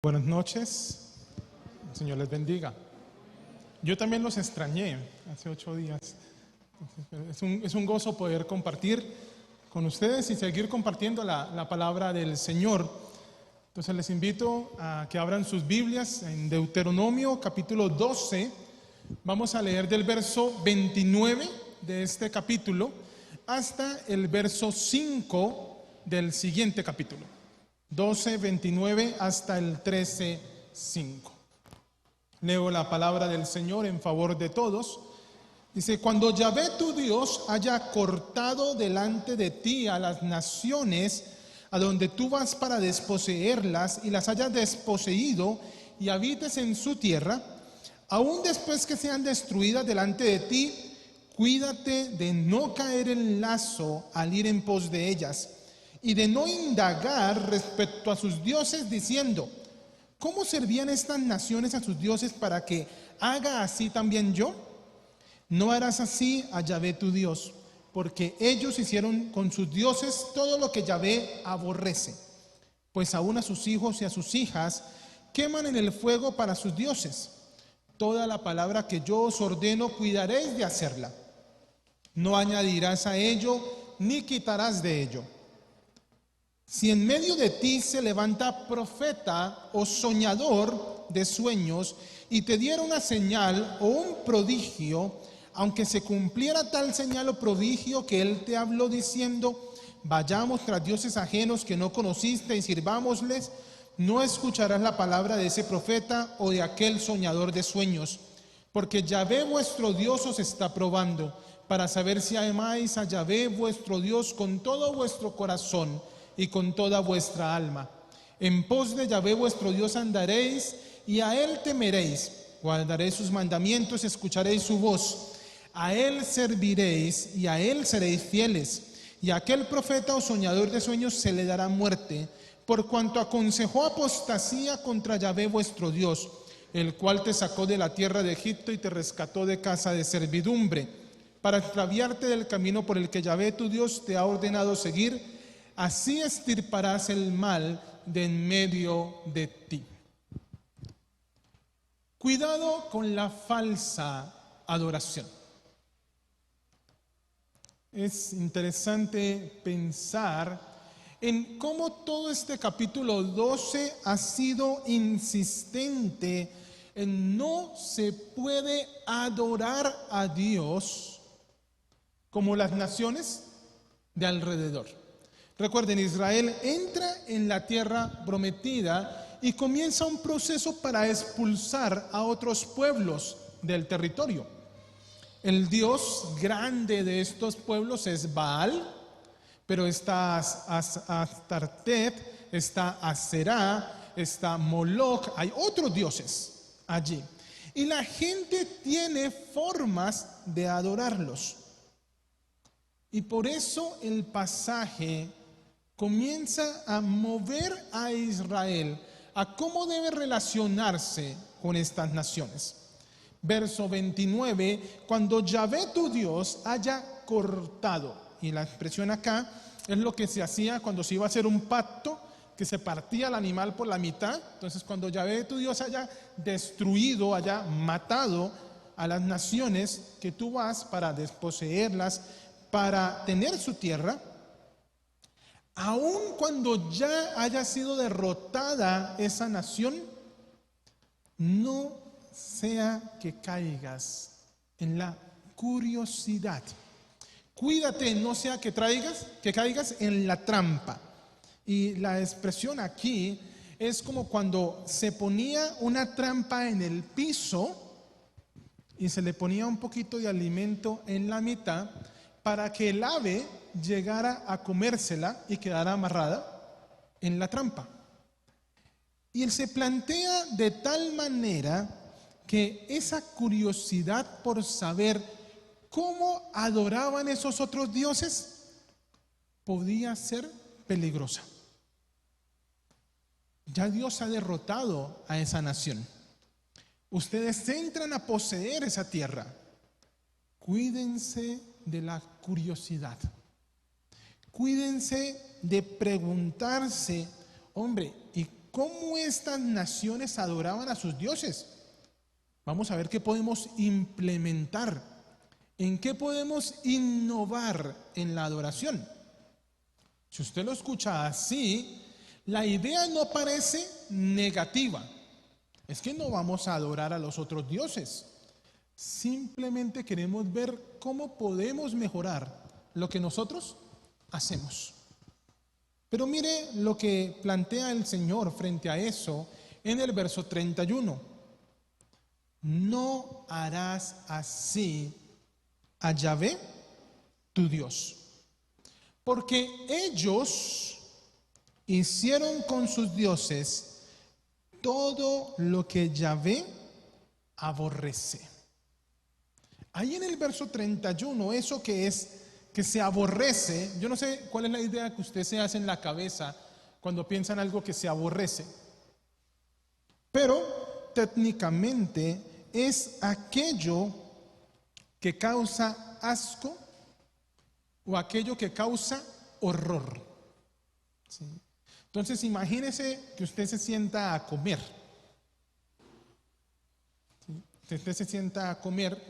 Buenas noches, el Señor les bendiga. Yo también los extrañé hace 8 días. Es un gozo poder compartir con ustedes y seguir compartiendo la palabra del Señor. Entonces les invito a que abran sus Biblias en Deuteronomio capítulo 12. Vamos a leer del verso 29 de este capítulo hasta el verso 5 del siguiente capítulo. 12, 29 hasta el 13, 5. Leo la palabra del Señor en favor de todos. Dice: cuando Yahvé tu Dios haya cortado delante de ti a las naciones a donde tú vas para desposeerlas y las hayas desposeído y habites en su tierra, aún después que sean destruidas delante de ti, cuídate de no caer en lazo al ir en pos de ellas, y de no indagar respecto a sus dioses diciendo: ¿cómo servían estas naciones a sus dioses para que haga así también yo? No harás así a Yahvé tu Dios, porque ellos hicieron con sus dioses todo lo que Yahvé aborrece, pues aún a sus hijos y a sus hijas queman en el fuego para sus dioses. Toda la palabra que yo os ordeno cuidaréis de hacerla. No añadirás a ello ni quitarás de ello. Si en medio de ti se levanta profeta o soñador de sueños y te diera una señal o un prodigio, aunque se cumpliera tal señal o prodigio que él te habló diciendo: vayamos tras dioses ajenos que no conociste y sirvámosles, no escucharás la palabra de ese profeta o de aquel soñador de sueños, porque Yahvé vuestro Dios os está probando para saber si amáis a Yahvé vuestro Dios con todo vuestro corazón y con toda vuestra alma. En pos de Yahvé vuestro Dios andaréis y a él temeréis, guardaréis sus mandamientos, escucharéis su voz, a él serviréis y a él seréis fieles. Y a aquel profeta o soñador de sueños se le dará muerte, por cuanto aconsejó apostasía contra Yahvé vuestro Dios, el cual te sacó de la tierra de Egipto y te rescató de casa de servidumbre, para extraviarte del camino por el que Yahvé tu Dios te ha ordenado seguir. Así extirparás el mal de en medio de ti. Cuidado con la falsa adoración. Es interesante pensar en cómo todo este capítulo 12 ha sido insistente en no se puede adorar a Dios como las naciones de alrededor. Recuerden, Israel entra en la tierra prometida y comienza un proceso para expulsar a otros pueblos del territorio. El dios grande de estos pueblos es Baal, pero está Astartet, está Aserá, está Moloch, hay otros dioses allí. Y la gente tiene formas de adorarlos. Y por eso el pasaje comienza a mover a Israel a cómo debe relacionarse con estas naciones. Verso 29, cuando Yahvé tu Dios haya cortado, y la expresión acá es lo que se hacía cuando se iba a hacer un pacto, que se partía el animal por la mitad. Entonces, cuando Yahvé tu Dios haya destruido, haya matado a las naciones que tú vas para desposeerlas, para tener su tierra, aun cuando ya haya sido derrotada esa nación, no sea que caigas en la curiosidad. Cuídate, no sea que caigas en la trampa. Y la expresión aquí es como cuando se ponía una trampa en el piso y se le ponía un poquito de alimento en la mitad para que el ave llegara a comérsela y quedara amarrada en la trampa. Y él se plantea de tal manera que esa curiosidad por saber cómo adoraban esos otros dioses podía ser peligrosa. Ya Dios ha derrotado a esa nación. Ustedes entran a poseer esa tierra. Cuídense de la curiosidad. Cuídense de preguntarse: hombre, ¿y cómo estas naciones adoraban a sus dioses. Vamos a ver qué podemos implementar, en qué podemos innovar en la adoración. Si usted lo escucha así, la idea no parece negativa. Es que no vamos a adorar a los otros dioses. Simplemente queremos ver cómo podemos mejorar lo que nosotros hacemos. Pero mire lo que plantea el Señor frente a eso en el verso 31. No harás así a Yahvé, tu Dios, porque ellos hicieron con sus dioses todo lo que Yahvé aborrece. Ahí en el verso 31, eso que es que se aborrece, yo no sé cuál es la idea que usted se hace en la cabeza cuando piensa en algo que se aborrece, pero técnicamente es aquello que causa asco o aquello que causa horror. ¿Sí? Entonces imagínese que usted se sienta a comer. ¿Sí? Usted se sienta a comer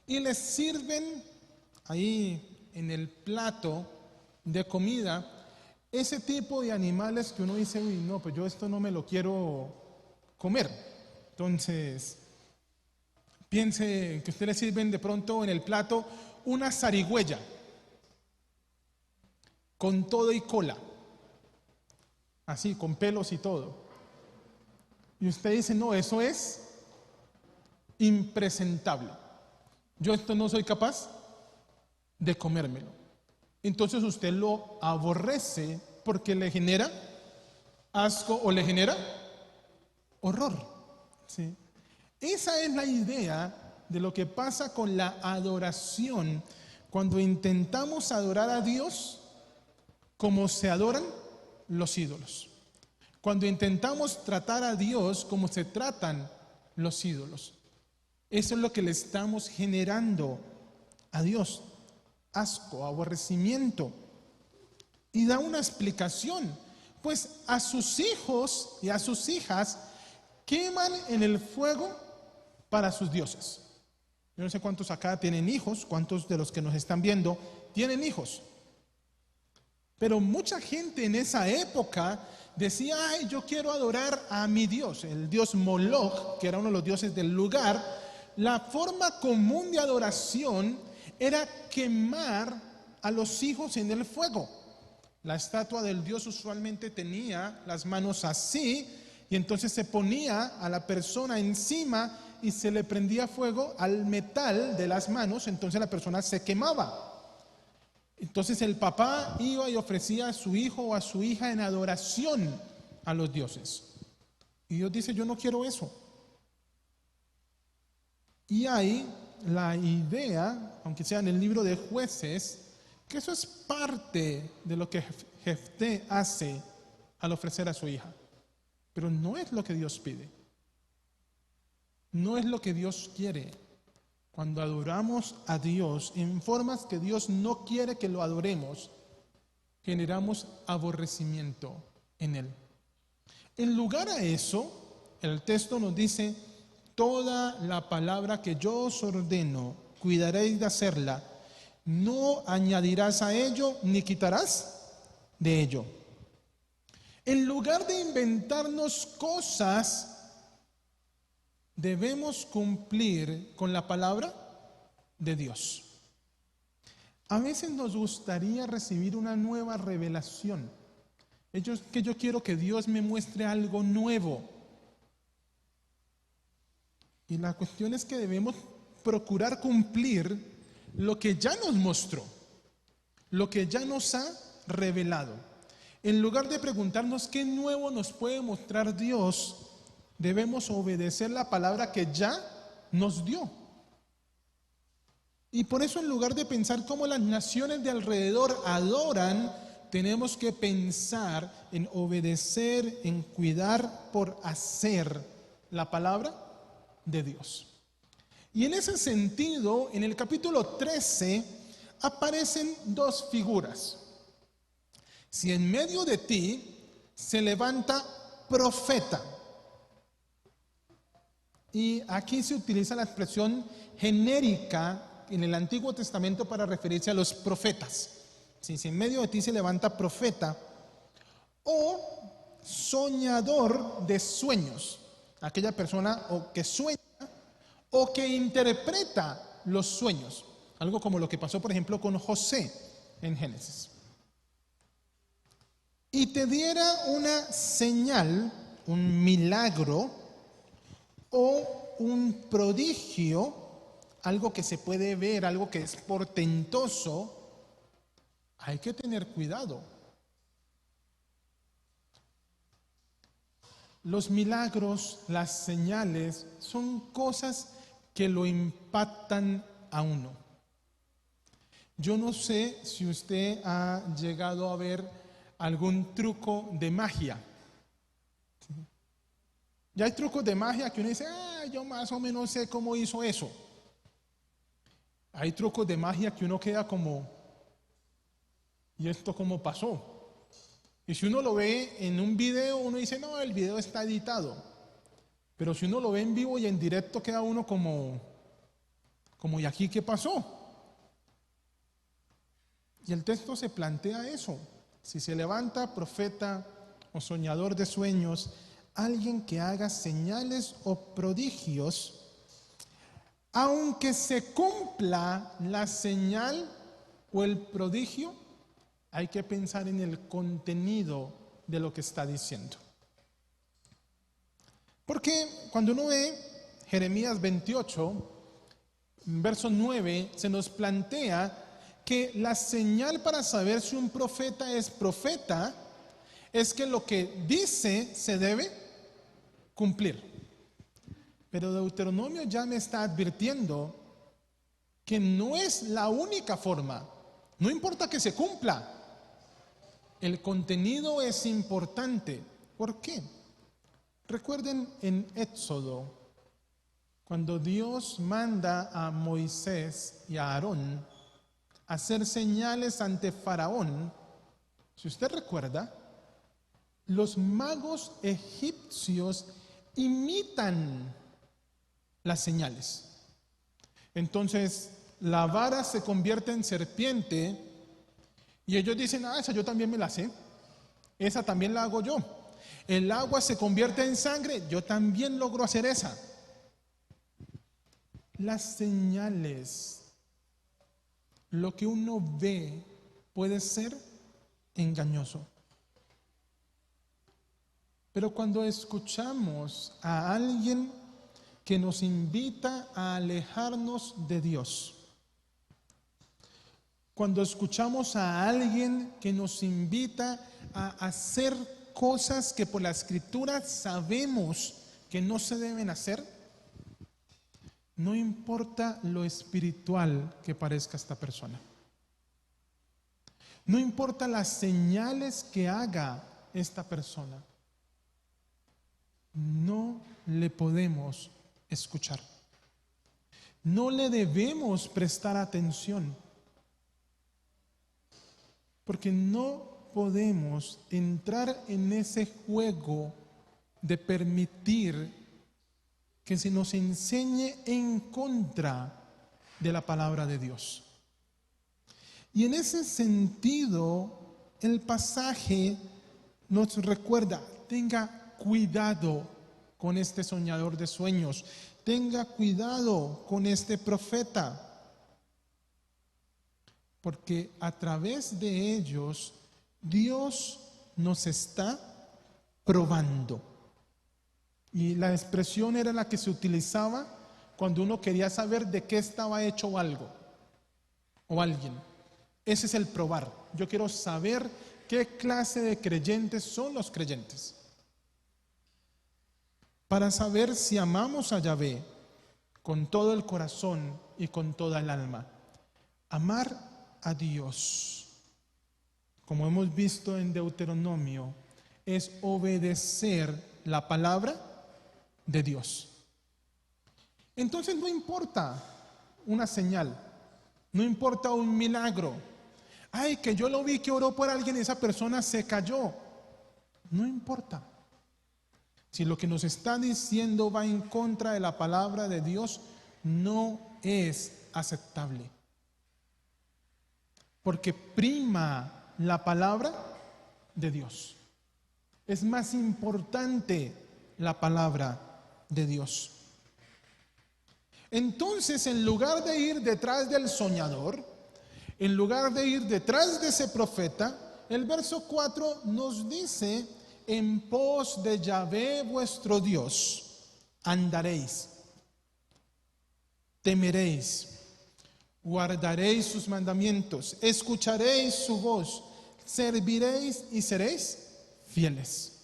y le sirven ahí en el plato de comida ese tipo de animales que uno dice, uy, no, pues yo esto no me lo quiero comer. Entonces, piense que usted le sirven de pronto en el plato una zarigüeya con todo y cola, así, con pelos y todo. Y usted dice, no, eso es impresentable. Yo esto no soy capaz de comérmelo. Entonces usted lo aborrece porque le genera asco o le genera horror. ¿Sí? Esa es la idea de lo que pasa con la adoración cuando intentamos adorar a Dios como se adoran los ídolos. Cuando intentamos tratar a Dios como se tratan los ídolos. Eso es lo que le estamos generando a Dios. Asco, aborrecimiento. Y da una explicación. Pues a sus hijos y a sus hijas queman en el fuego para sus dioses. Yo no sé cuántos acá tienen hijos, cuántos de los que nos están viendo tienen hijos. Pero mucha gente en esa época decía, ay, yo quiero adorar a mi Dios, el dios Moloch, que era uno de los dioses del lugar. La forma común de adoración era quemar a los hijos en el fuego. La estatua del dios usualmente tenía las manos así, y entonces se ponía a la persona encima y se le prendía fuego al metal de las manos, entonces la persona se quemaba. Entonces el papá iba y ofrecía a su hijo o a su hija en adoración a los dioses. Y Dios dice, yo no quiero eso. Y hay la idea, aunque sea en el libro de Jueces, que eso es parte de lo que Jefté hace al ofrecer a su hija. Pero no es lo que Dios pide. No es lo que Dios quiere. Cuando adoramos a Dios en formas que Dios no quiere que lo adoremos, generamos aborrecimiento en Él. En lugar a eso, el texto nos dice, toda la palabra que yo os ordeno, cuidaréis de hacerla, no añadirás a ello ni quitarás de ello. En lugar de inventarnos cosas, debemos cumplir con la palabra de Dios. A veces nos gustaría recibir una nueva revelación. Que yo quiero que Dios me muestre algo nuevo. Y la cuestión es que debemos procurar cumplir lo que ya nos mostró, lo que ya nos ha revelado. En lugar de preguntarnos qué nuevo nos puede mostrar Dios, debemos obedecer la palabra que ya nos dio. Y por eso, en lugar de pensar cómo las naciones de alrededor adoran, tenemos que pensar en obedecer, en cuidar por hacer la palabra de Dios. Y en ese sentido, en el capítulo 13 aparecen dos figuras. Si en medio de ti se levanta profeta. Y aquí se utiliza la expresión genérica en el Antiguo Testamento para referirse a los profetas. Si en medio de ti se levanta profeta o soñador de sueños, aquella persona o que sueña o que interpreta los sueños, algo como lo que pasó por ejemplo con José en Génesis, y te diera una señal, un milagro o un prodigio, algo que se puede ver, algo que es portentoso, hay que tener cuidado. Los milagros, las señales, son cosas que lo impactan a uno. Yo no sé si usted ha llegado a ver algún truco de magia. Ya hay trucos de magia que uno dice, yo más o menos sé cómo hizo eso. Hay trucos de magia que uno queda como, ¿y esto cómo pasó? Y si uno lo ve en un video, uno dice, no, el video está editado. Pero si uno lo ve en vivo y en directo, queda uno como, ¿y aquí qué pasó? Y el texto se plantea eso. Si se levanta profeta o soñador de sueños, alguien que haga señales o prodigios, aunque se cumpla la señal o el prodigio, hay que pensar en el contenido de lo que está diciendo. Porque cuando uno ve Jeremías 28, verso 9, se nos plantea que la señal para saber si un profeta es que lo que dice se debe cumplir. Pero Deuteronomio ya me está advirtiendo que no es la única forma. No importa que se cumpla. El contenido es importante. ¿Por qué? Recuerden en Éxodo, cuando Dios manda a Moisés y a Aarón a hacer señales ante Faraón, si usted recuerda, los magos egipcios imitan las señales. Entonces, la vara se convierte en serpiente y ellos dicen, esa yo también me la sé, esa también la hago yo. El agua se convierte en sangre, yo también logro hacer esa. Las señales, lo que uno ve, puede ser engañoso. Pero cuando escuchamos a alguien que nos invita a alejarnos de Dios, cuando escuchamos a alguien que nos invita a hacer cosas que por la Escritura sabemos que no se deben hacer, no importa lo espiritual que parezca esta persona, no importa las señales que haga esta persona, no le podemos escuchar, no le debemos prestar atención, porque no podemos entrar en ese juego de permitir que se nos enseñe en contra de la palabra de Dios. Y en ese sentido, el pasaje nos recuerda, tenga cuidado con este soñador de sueños, tenga cuidado con este profeta, porque a través de ellos Dios nos está probando. Y la expresión era la que se utilizaba cuando uno quería saber de qué estaba hecho algo o alguien. Ese es el probar. Yo quiero saber qué clase de creyentes son los creyentes, para saber si amamos a Yahvé con todo el corazón y con toda el alma. Amar a Dios, como hemos visto en Deuteronomio, es obedecer la palabra de Dios. Entonces no importa una señal, no importa un milagro. Ay, que yo lo vi que oró por alguien y esa persona se cayó. No importa. si lo que nos está diciendo va en contra de la palabra de Dios, no es aceptable. Porque prima la palabra de Dios. Es más importante la palabra de Dios. Entonces, en lugar de ir detrás del soñador, en lugar de ir detrás de ese profeta, el verso 4 nos dice: en pos de Yahvé vuestro Dios andaréis, temeréis, guardaréis sus mandamientos, escucharéis su voz, serviréis y seréis fieles.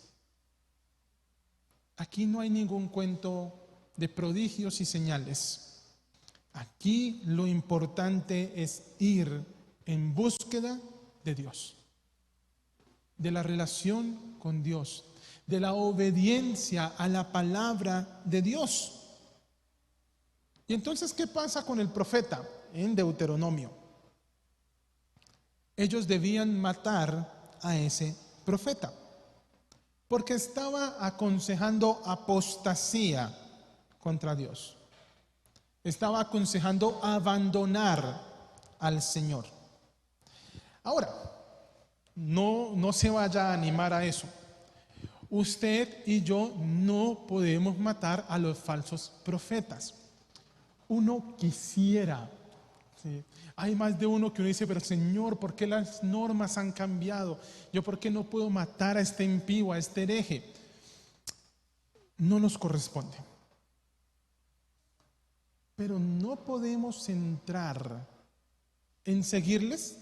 Aquí no hay ningún cuento de prodigios y señales. Aquí lo importante es ir en búsqueda de Dios, de la relación con Dios, de la obediencia a la palabra de Dios. Y entonces, ¿qué pasa con el profeta en Deuteronomio? Ellos debían matar a ese profeta, porque estaba aconsejando apostasía contra Dios. Estaba aconsejando abandonar al Señor. Ahora, no se vaya a animar a eso. Usted y yo no podemos matar a los falsos profetas. Uno quisiera, ¿sí? Hay más de uno que uno dice: pero Señor, ¿por qué las normas han cambiado? ¿Yo por qué no puedo matar a este impío, a este hereje? No nos corresponde. Pero no podemos entrar en seguirles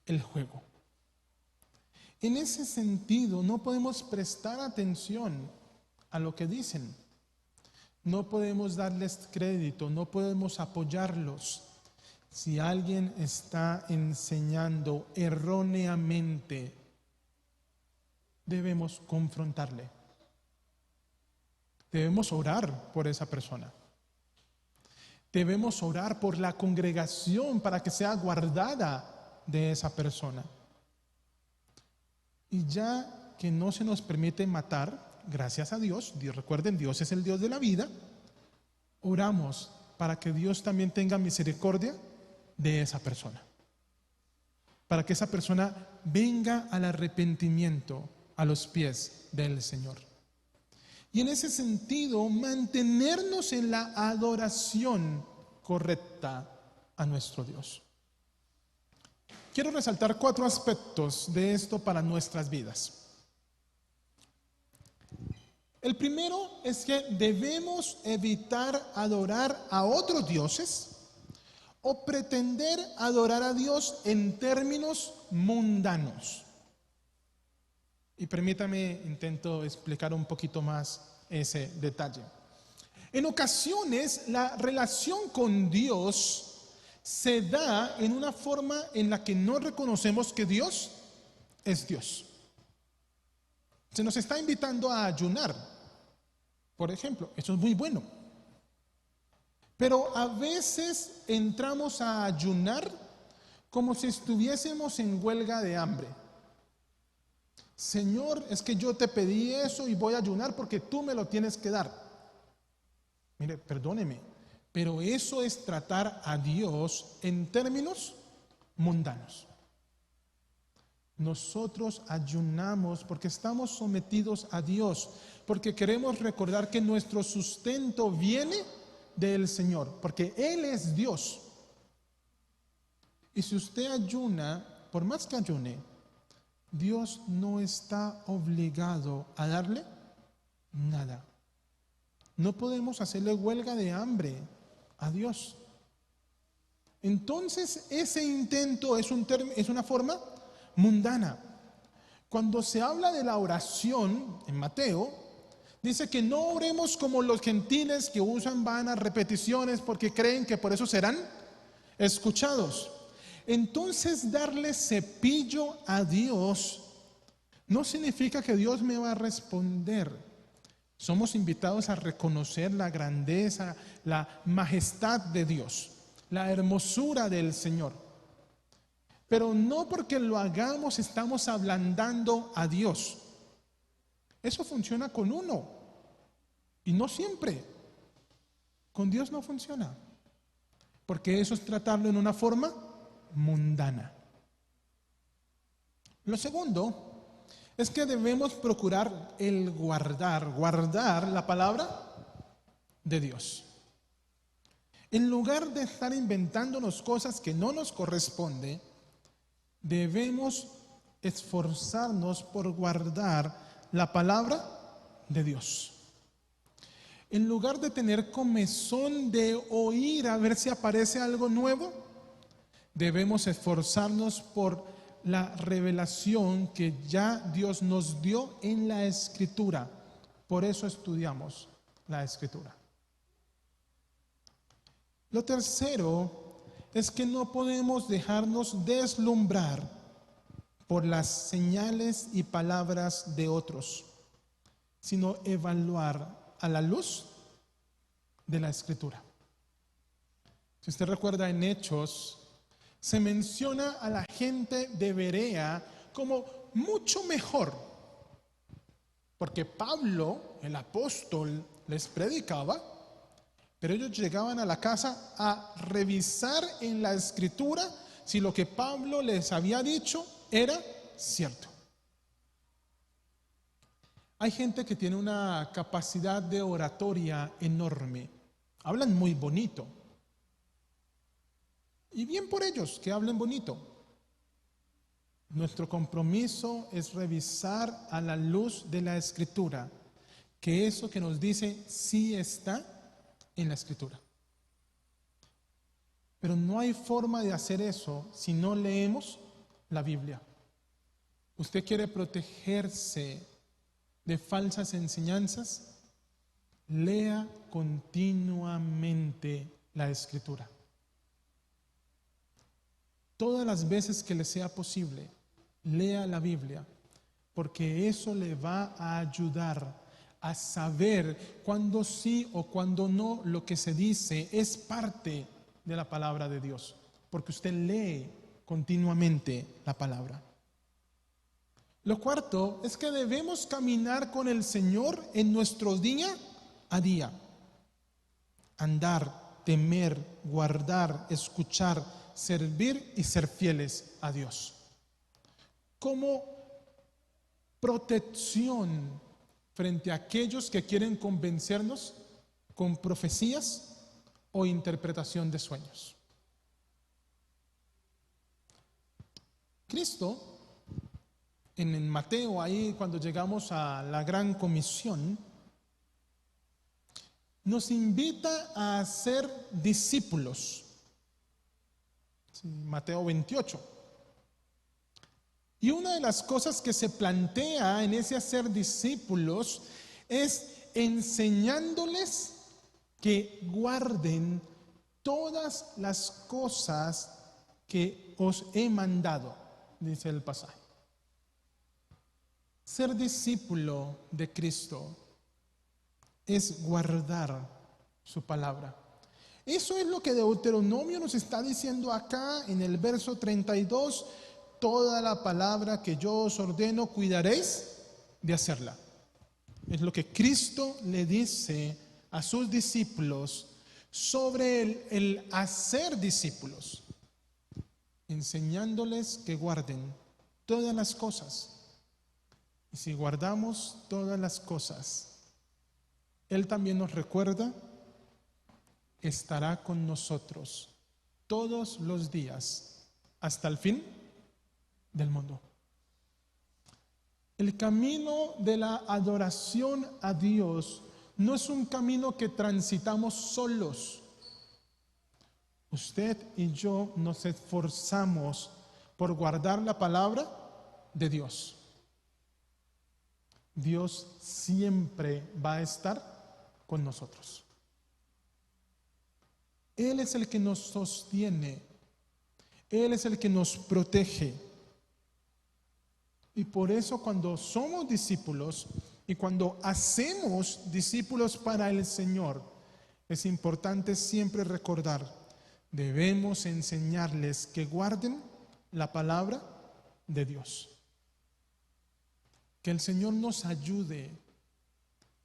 el juego. En ese sentido, no podemos prestar atención a lo que dicen. No podemos darles crédito, no podemos apoyarlos. Si alguien está enseñando erróneamente, debemos confrontarle. Debemos orar por esa persona. Debemos orar por la congregación para que sea guardada de esa persona. Y ya que no se nos permite matar, gracias a Dios, recuerden, Dios es el Dios de la vida, oramos para que Dios también tenga misericordia de esa persona. Para que esa persona venga al arrepentimiento a los pies del Señor. Y en ese sentido, mantenernos en la adoración correcta a nuestro Dios. Quiero resaltar 4 aspectos de esto para nuestras vidas. El primero es que debemos evitar adorar a otros dioses o pretender adorar a Dios en términos mundanos. Y permítame, intento explicar un poquito más ese detalle. En ocasiones, la relación con Dios se da en una forma en la que no reconocemos que Dios es Dios. Se nos está invitando a ayunar, por ejemplo. Eso es muy bueno. Pero a veces entramos a ayunar como si estuviésemos en huelga de hambre. Señor, es que yo te pedí eso y voy a ayunar porque tú me lo tienes que dar. Mire, perdóneme, pero eso es tratar a Dios en términos mundanos. Nosotros ayunamos porque estamos sometidos a Dios, porque queremos recordar que nuestro sustento viene del Señor, porque Él es Dios. Y si usted ayuna, por más que ayune, Dios no está obligado a darle nada. No podemos hacerle huelga de hambre a Dios. Entonces, ese intento es una forma mundana. Cuando se habla de la oración en Mateo, dice que no oremos como los gentiles que usan vanas repeticiones porque creen que por eso serán escuchados. Entonces, darle cepillo a Dios no significa que Dios me va a responder. Somos invitados a reconocer la grandeza, la majestad de Dios, la hermosura del Señor. Pero no porque lo hagamos estamos ablandando a Dios. Eso funciona con uno. Y no siempre. Con Dios no funciona. Porque eso es tratarlo en una forma mundana. Lo segundo es que debemos procurar el guardar la palabra de Dios. En lugar de estar inventándonos cosas que no nos corresponden, debemos esforzarnos por guardar la palabra de Dios. En lugar de tener comezón de oír a ver si aparece algo nuevo, debemos esforzarnos por la revelación que ya Dios nos dio en la Escritura. Por eso estudiamos la Escritura. Lo tercero es que no podemos dejarnos deslumbrar por las señales y palabras de otros, sino evaluar a la luz de la Escritura. Si usted recuerda en Hechos, se menciona a la gente de Berea como mucho mejor, porque Pablo, el apóstol, les predicaba, pero ellos llegaban a la casa a revisar en la Escritura si lo que Pablo les había dicho era cierto. Hay gente que tiene una capacidad de oratoria enorme. Hablan muy bonito. Y bien por ellos que hablen bonito. Nuestro compromiso es revisar a la luz de la Escritura que eso que nos dice sí está en la Escritura. Pero no hay forma de hacer eso si no leemos la Biblia. Usted quiere protegerse de falsas enseñanzas, lea continuamente la Escritura. Todas las veces que le sea posible, lea la Biblia, porque eso le va a ayudar a saber cuándo sí o cuándo no lo que se dice es parte de la palabra de Dios, porque usted lee continuamente la palabra. Lo cuarto es que debemos caminar con el Señor en nuestro día a día. Andar, temer, guardar, escuchar, servir y ser fieles a Dios. Como protección frente a aquellos que quieren convencernos con profecías o interpretación de sueños. Cristo, en Mateo, ahí cuando llegamos a la gran comisión, nos invita a ser discípulos. Sí, Mateo 28. Y una de las cosas que se plantea en ese hacer discípulos es enseñándoles que guarden todas las cosas que os he mandado, dice el pasaje. Ser discípulo de Cristo es guardar su palabra. Eso es lo que Deuteronomio nos está diciendo acá en el verso 32. Toda la palabra que yo os ordeno, cuidaréis de hacerla. Es lo que Cristo le dice a sus discípulos sobre el hacer discípulos, enseñándoles que guarden todas las cosas. Y si guardamos todas las cosas, Él también nos recuerda, estará con nosotros todos los días hasta el fin del mundo. El camino de la adoración a Dios no es un camino que transitamos solos. Usted y yo nos esforzamos por guardar la palabra de Dios. Dios siempre va a estar con nosotros. Él es el que nos sostiene. Él es el que nos protege. Y por eso cuando somos discípulos y cuando hacemos discípulos para el Señor, es importante siempre recordar, debemos enseñarles que guarden la palabra de Dios. Que el Señor nos ayude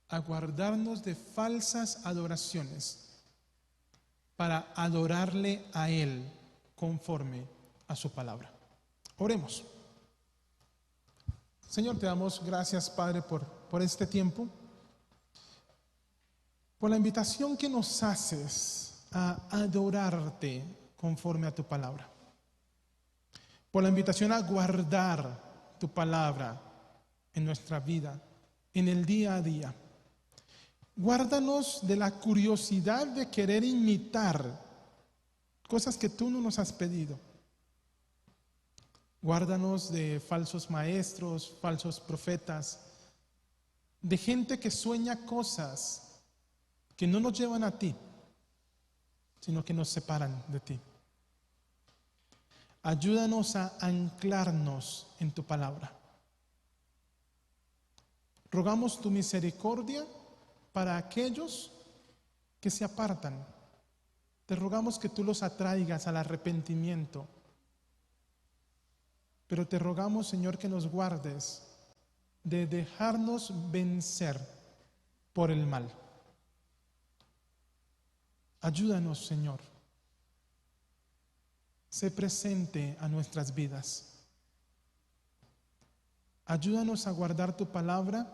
a guardarnos de falsas adoraciones para adorarle a Él conforme a su palabra. Oremos. Señor, te damos gracias, Padre, por este tiempo, por la invitación que nos haces a adorarte conforme a tu palabra, por la invitación a guardar tu palabra en nuestra vida, en el día a día. Guárdanos de la curiosidad de querer imitar cosas que tú no nos has pedido. Guárdanos de falsos maestros, falsos profetas, de gente que sueña cosas que no nos llevan a ti, sino que nos separan de ti. Ayúdanos a anclarnos en tu palabra. Rogamos tu misericordia para aquellos que se apartan. Te rogamos que tú los atraigas al arrepentimiento. Pero te rogamos, Señor, que nos guardes de dejarnos vencer por el mal. Ayúdanos, Señor. Sé presente a nuestras vidas. Ayúdanos a guardar tu palabra,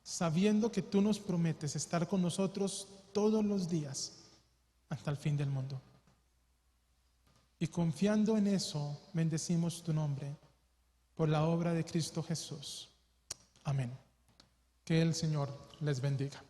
sabiendo que tú nos prometes estar con nosotros todos los días hasta el fin del mundo. Y confiando en eso, bendecimos tu nombre por la obra de Cristo Jesús. Amén. Que el Señor les bendiga.